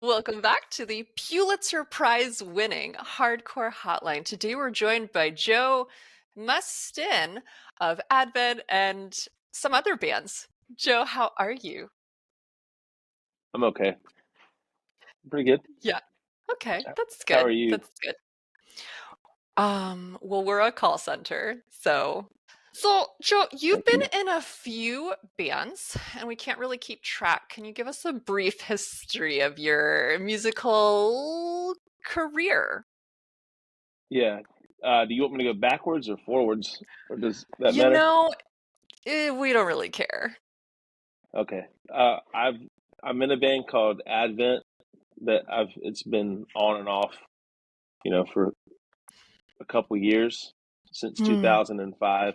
Welcome back to the Pulitzer Prize winning Hardcore Hotline. Today we're joined by Joe Musten of Advent and some other bands. Joe, how are you? I'm okay. Pretty good. Yeah. Okay, that's How are good. you? That's good. Well, we're a call center, so Joe, you've Thank been you. in a few bands and we can't really keep track. Can you give us a brief history of your musical career? Yeah. Do you want me to go backwards or forwards, or does that You matter? know, we don't really care. Okay. I'm in a band called Advent that I've it's been on and off, for a couple years since Hmm. 2005.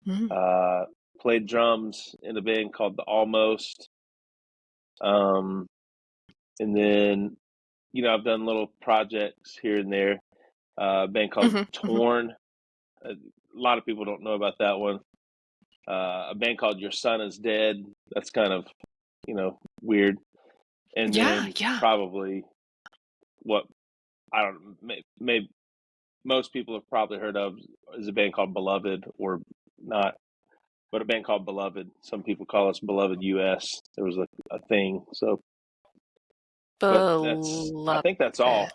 Hmm. Uh, Played drums in a band called the Almost. Um, and then I've done little projects here and there. A band called Hmm. Hmm. Torn. A lot of people don't know about that one. A band called Your Son Is Dead. That's kind of, weird. And Yeah, then yeah. probably what I don't maybe most people have probably heard of is a band called Beloved, or not, but a band called Beloved. Some people call us Beloved US. There was a thing. So, but I Beloved. think that's all.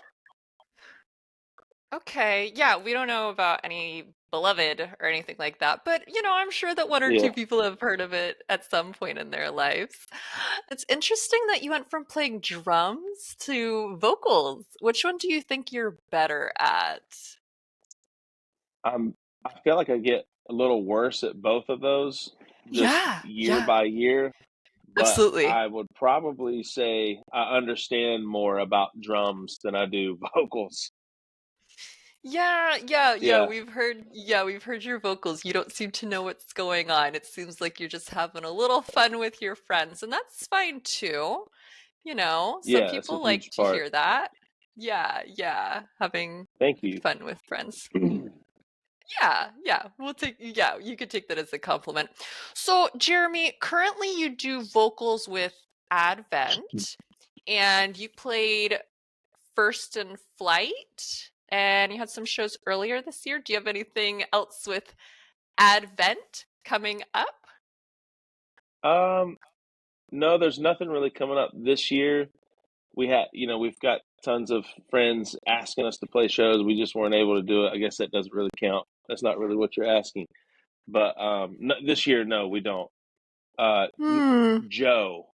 Okay, yeah, we don't know about any beloved or anything like that, but I'm sure that one or Yeah. two people have heard of it at some point in their lives. It's interesting that you went from playing drums to vocals. Which one do you think you're better at? I feel like I get a little worse at both of those just Yeah, year yeah, by year, but absolutely. I would probably say I understand more about drums than I do vocals. Yeah, yeah, yeah, Yeah, we've heard your vocals. You don't seem to know what's going on. It seems like you're just having a little fun with your friends, and that's fine too. Some yeah, that's a people like huge to part. hear that. Yeah, yeah, having Thank you. fun with friends. Yeah, yeah, yeah, you could take that as a compliment. So, Jeremy, currently you do vocals with Advent, and you played First in Flight, and you had some shows earlier this year. Do you have anything else with Advent coming up? Um, no, there's nothing really coming up this year. We've got tons of friends asking us to play shows. We just weren't able to do it. I guess that doesn't really count. That's not really what you're asking. But no, this year, no, we don't. Uh, n- Hmm. Joe,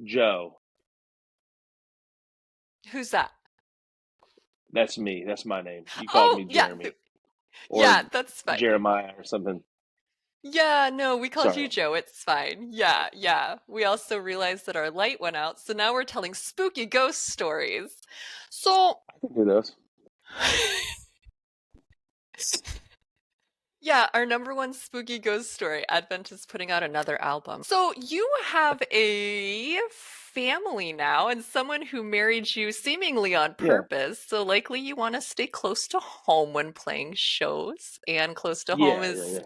Joe, Who's that? that's me. That's my name. You called Oh, me yeah. Jeremy or Yeah, that's fine. Jeremiah or something. Yeah, no, we called you Sorry. Joe. It's fine. Yeah, yeah. We also realized that our light went out, so now we're telling spooky ghost stories. So, I can do those. yeah, our number one spooky ghost story. Advent is putting out another album. So, you have a family now and someone who married you seemingly on Yeah. purpose. So, likely you want to stay close to home when playing shows. And close to home Yeah, yeah, is, yeah.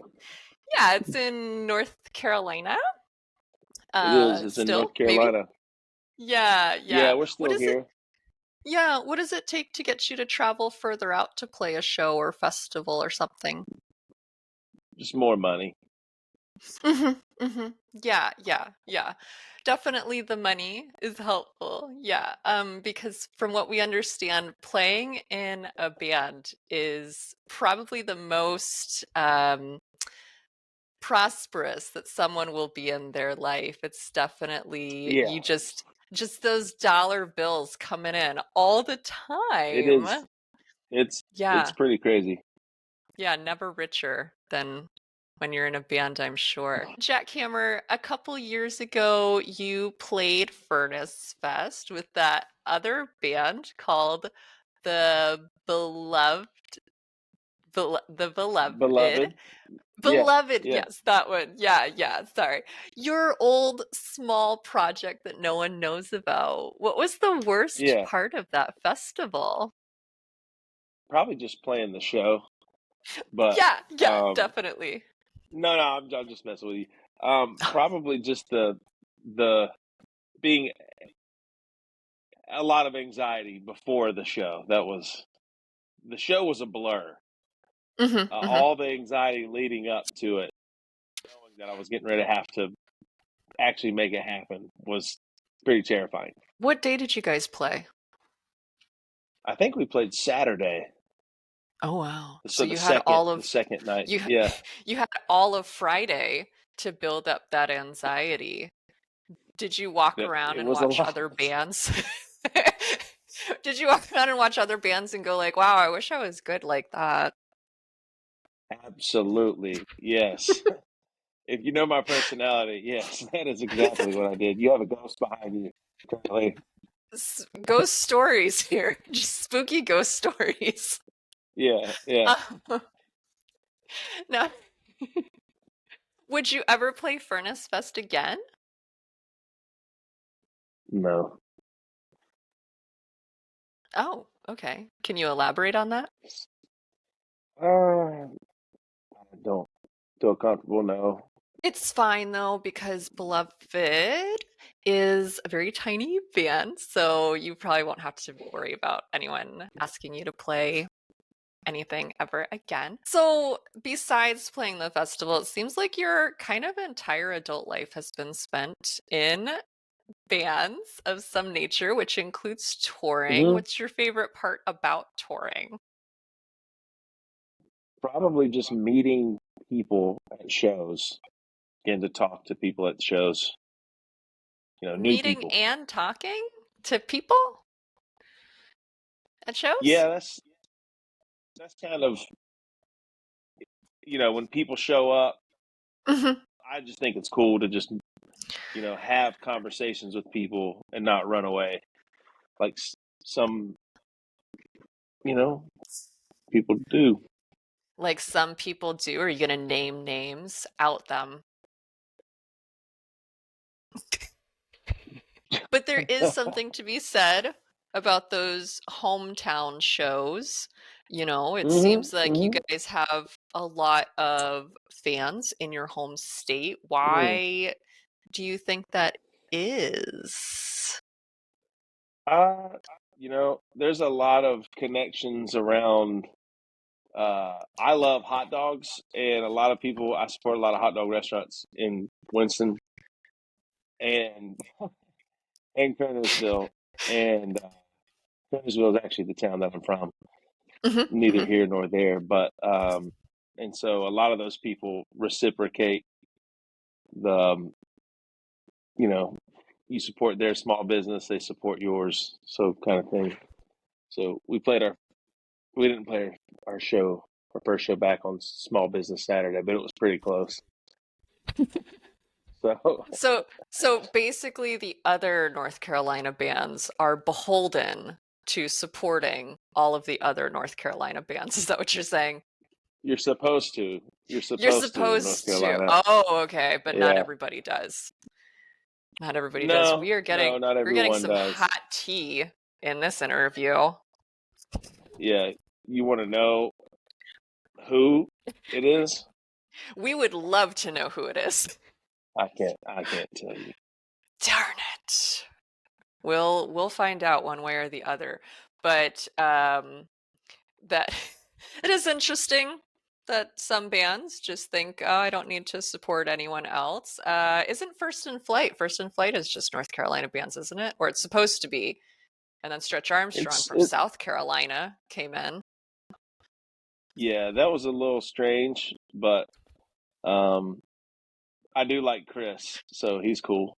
yeah, it's in North Carolina. It is. It's in Still, North maybe? Carolina. Yeah, Yeah, yeah. we're What still is it? here. Yeah, what does it take to get you to travel further out to play a show or festival or something? Just more money. Hmm. Hmm. Yeah, yeah, yeah. Definitely the money is helpful. Yeah. Because from what we understand, playing in a band is probably the most prosperous that someone will be in their life. It's definitely Yeah, you just those dollar bills coming in all the it is. time. It's Yeah. pretty crazy. Yeah, never richer than when you're in a band, I'm sure. Jackhammer, a couple years ago, you played Furnace Fest with that other band called the Beloved, the Beloved. Beloved. Yeah, Beloved, yeah, yes, that one. Yeah, yeah, sorry. Your old small project that no one knows about. What was the worst yeah. part of that festival? Probably just playing the show, but Yeah, yeah, um, definitely. no, no, I'm just messing with you. Probably just the being a lot of anxiety before the show. The show was a blur. Mm-hmm. All the anxiety leading up to it, knowing that I was getting ready to have to actually make it happen, was pretty terrifying. What day did you guys play? I think we played Saturday, Oh wow. So so the second night. you Yeah, you had all of Friday to build up that anxiety. Did you walk around it and was a watch lot. other bands? Did you walk around and watch other bands and go like, "Wow, I wish I was good like that." Absolutely, yes. If you know my personality, yes, that is exactly what I did. You have a ghost behind you, currently. Ghost stories here. Just spooky ghost stories. Yeah, yeah. Uh, now, would you ever play Furnace Fest again? No, Oh, okay. Can you elaborate on that? I don't feel comfortable. No. It's fine though, because Beloved is a very tiny band, so you probably won't have to worry about anyone asking you to play anything ever again. So, besides playing the festival, it seems like your kind of entire adult life has been spent in bands of some nature, which includes touring. Hmm. What's your favorite part about touring? Probably just meeting people at shows, getting to talk to people at shows. New Meeting people. and talking to people at shows? Yeah, that's kind of when people show up. Mhm. I just think it's cool to just have conversations with people and not run away like some you know people do. Like some people do. Are you going to name names? Out them. But there is something to be said about those hometown shows. It Hmm. seems like you Hmm. guys have a lot of fans in your home state. Mm. Why do you think that is? Uh, there's a lot of connections around. I love hot dogs, and a lot of people. I support a lot of hot dog restaurants in Winston and Kernersville, and Kernersville is actually the town that I'm from. Hmm. Neither Hmm. here nor there, but and so a lot of those people reciprocate the you know you support their small business, they support yours, so kind of thing. So we didn't play our first show back on Small Business Saturday, but it was pretty close. So So basically, the other North Carolina bands are beholden to supporting all of the other North Carolina bands. Is that what you're saying? you're supposed to. You're You're supposed to in North supposed to. Carolina. Oh, okay, but not Yeah. everybody does. Not everybody does. No, no, not We're getting everyone some does. hot tea in this interview. Yeah. You want to know who it is? We would love to know who it is. I can't tell you. Darn it. We'll find out one way or the other. But that it is interesting that some bands just think, oh, I don't need to support anyone else. Isn't First in Flight? First in Flight is just North Carolina bands, isn't it? Or it's supposed to be. And then Stretch Armstrong It's from it South Carolina came in. Yeah, that was a little strange, but um I do like Chris, so he's cool.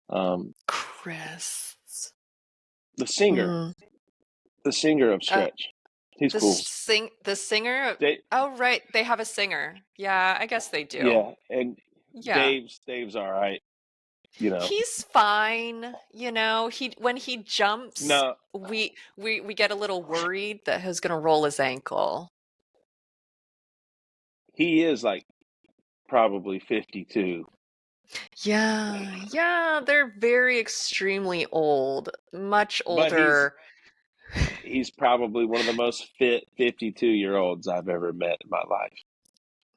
Um Chris. the singer, Hmm. the singer of Uh, Stretch. He's cool. the singer. They Oh, right, they have a singer. Yeah, I guess they do. Yeah, and Yeah. Dave's all right, you know. He's fine, he when he jumps, No, we get a little worried that he's gonna roll his ankle. he is like probably 52, Yeah, yeah, they're very extremely old, much but he's older. he's probably one of the most fit 52-year-olds I've ever met in my life.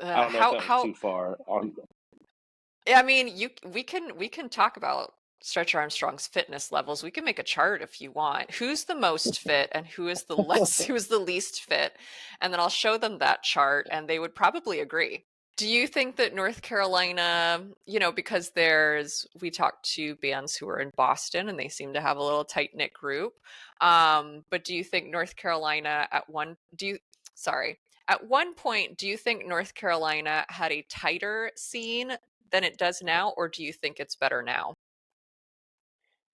I don't know if that was How too far on. I mean, we can talk about Stretch Armstrong's fitness levels. We can make a chart if you want. Who's the most fit and who is the less, who is the least fit? And then I'll show them that chart and they would probably agree. Do you think that North Carolina, because we talked to bands who are in Boston and they seem to have a little tight knit group. But do you think North Carolina at one point, do you think North Carolina had a tighter scene than it does now, or do you think it's better now?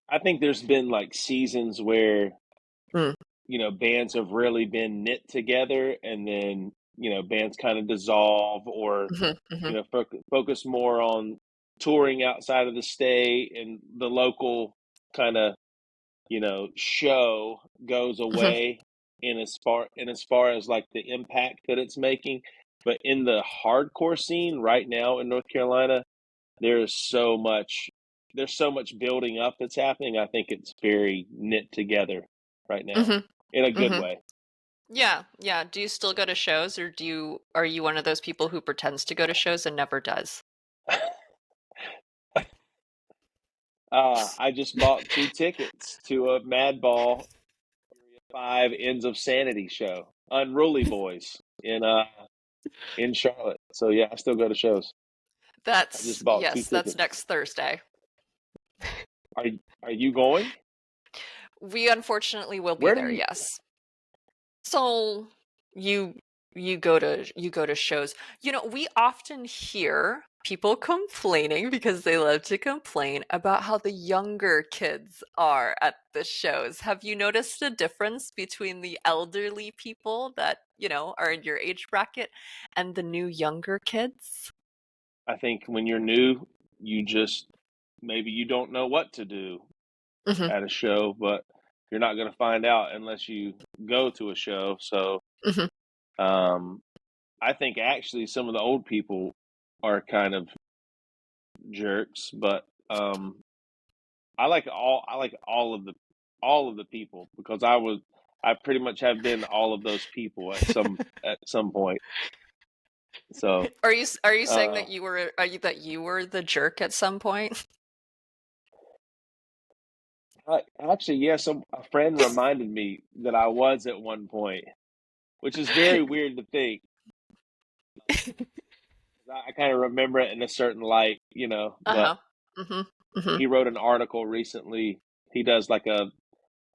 I think there's been like seasons where, Mm. bands have really been knit together, and then, bands kind of dissolve, or, Mhm, mhm, focus more on touring outside of the state, and the local kind of, show goes mhm, away in as far as like the impact that it's making. But in the hardcore scene right now in North Carolina, there is so much there's so much building up that's happening. I think it's very knit together right now mhm, in a good mhm. way. Yeah, yeah. Do you still go to shows, or are you one of those people who pretends to go to shows and never does? I just bought 2 tickets to a Madball 5 Ends of Sanity show, Unruly Boys in Charlotte. So yeah, I still go to shows. I just bought two Yes, that's tickets. next Thursday. Are are you going? We unfortunately will be Where do there, you? yes. So you you go to shows. We often hear people complaining because they love to complain about how the younger kids are at the shows. Have you noticed a difference between the elderly people that, are in your age bracket and the new younger kids? I think when you're new, you just maybe you don't know what to do Hmm. at a show, but you're not going to find out unless you go to a show. So Hmm. um, I think actually some of the old people are kind of jerks, but I like all of the people, because I pretty much have been all of those people at some point. So Are you saying uh, that you were the jerk at some point? actually, yeah, a friend reminded me that I was at one point, which is very weird to think. I kind of remember it in a certain light, but Uh-huh. Hmm. Hmm. he wrote an article recently. He does like a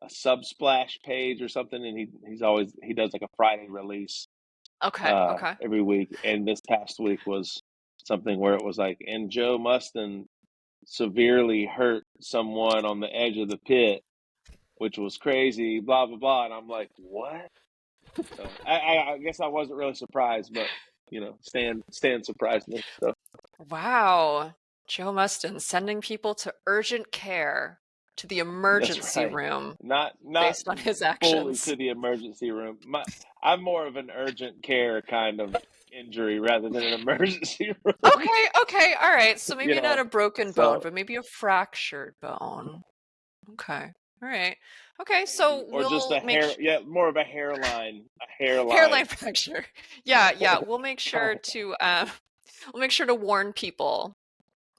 Subsplash page or something, and he does like a Friday release Okay, okay. every week. And this past week was something where it was like, and Joe Mustin severely hurt someone on the edge of the pit, which was crazy, blah blah blah. And I'm like, what? So I guess I wasn't really surprised, but Stan surprised me. So Wow. Joe Mustin sending people to urgent care, to the that's emergency right. room Not based on his fully actions. to the emergency room. I'm more of an urgent care kind of injury rather than an emergency room. Okay, okay, all right. So you maybe not know. a broken bone, So but maybe a fractured bone. Okay. All right. Okay, maybe, so or just we'll a make hair, yeah, more of a hairline hairline fracture. Yeah, yeah. We'll make kind sure of, to we'll make sure to warn people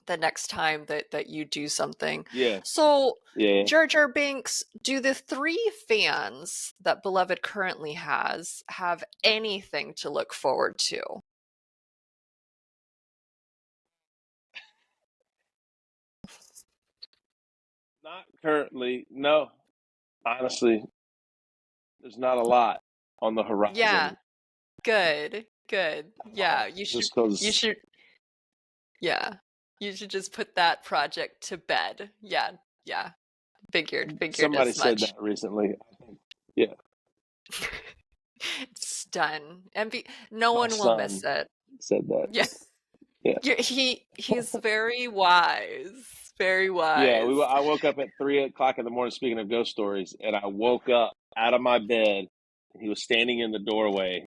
the next time that you do something. yeah, So, yeah. Jar Jar Binks, do the three fans that Beloved currently has have anything to look forward to? Not currently, no. Honestly, there's not a lot on the Yeah, horizon. good, good. Yeah, Just you because should, yeah, you should just put that project to bed. Yeah, yeah. Figured somebody as said much. that recently. I think, yeah, It's done, and no my one will miss son it. said that. Yeah, Yeah, he's very wise, very yeah. wise. I woke up at 3 o'clock in the morning. Speaking of ghost stories, and I woke up out of my bed. He was standing in the doorway,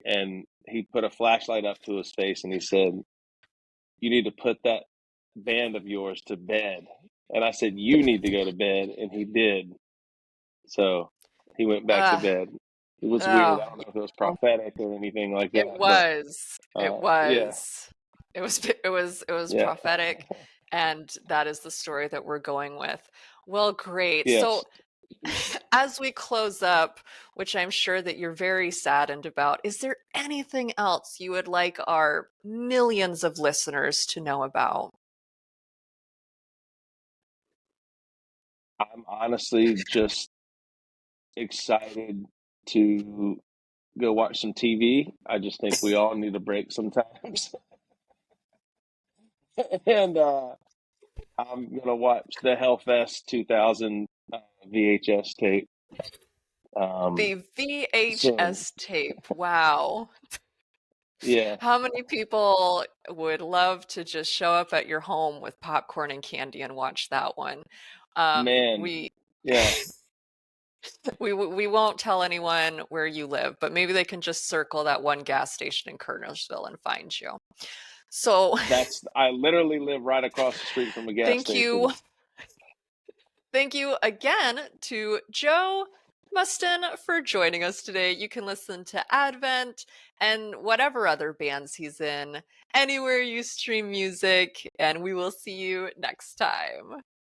and he put a flashlight up to his face, and he said, "You need to put that band of yours to bed." And I said, "You need to go to bed," and he did. So he went back to Uh, bed. It was weird. oh, I don't know if it was prophetic or anything like it that, but was. It yeah, was. It was. It was yeah. prophetic. And that is the story that we're going with. Well, great. So Yes. as we close up, which I'm sure that you're very saddened about, is there anything else you would like our millions of listeners to know about? I'm honestly just excited to go watch some TV. I just think we all need a break sometimes. And I'm gonna watch the Hellfest 2000 VHS tape. Um, The so VHS tape. Wow. yeah, How many people would love to just show up at your home with popcorn and candy and watch that one? man, We yeah, we won't tell anyone where you live, but maybe they can just circle that one gas station in Kernersville and find you. So, that's I literally live right across the street from a gas thank you. station. Thank you again to Joe Musten for joining us today. You can listen to Advent and whatever other bands he's in anywhere you stream music, and we will see you next time.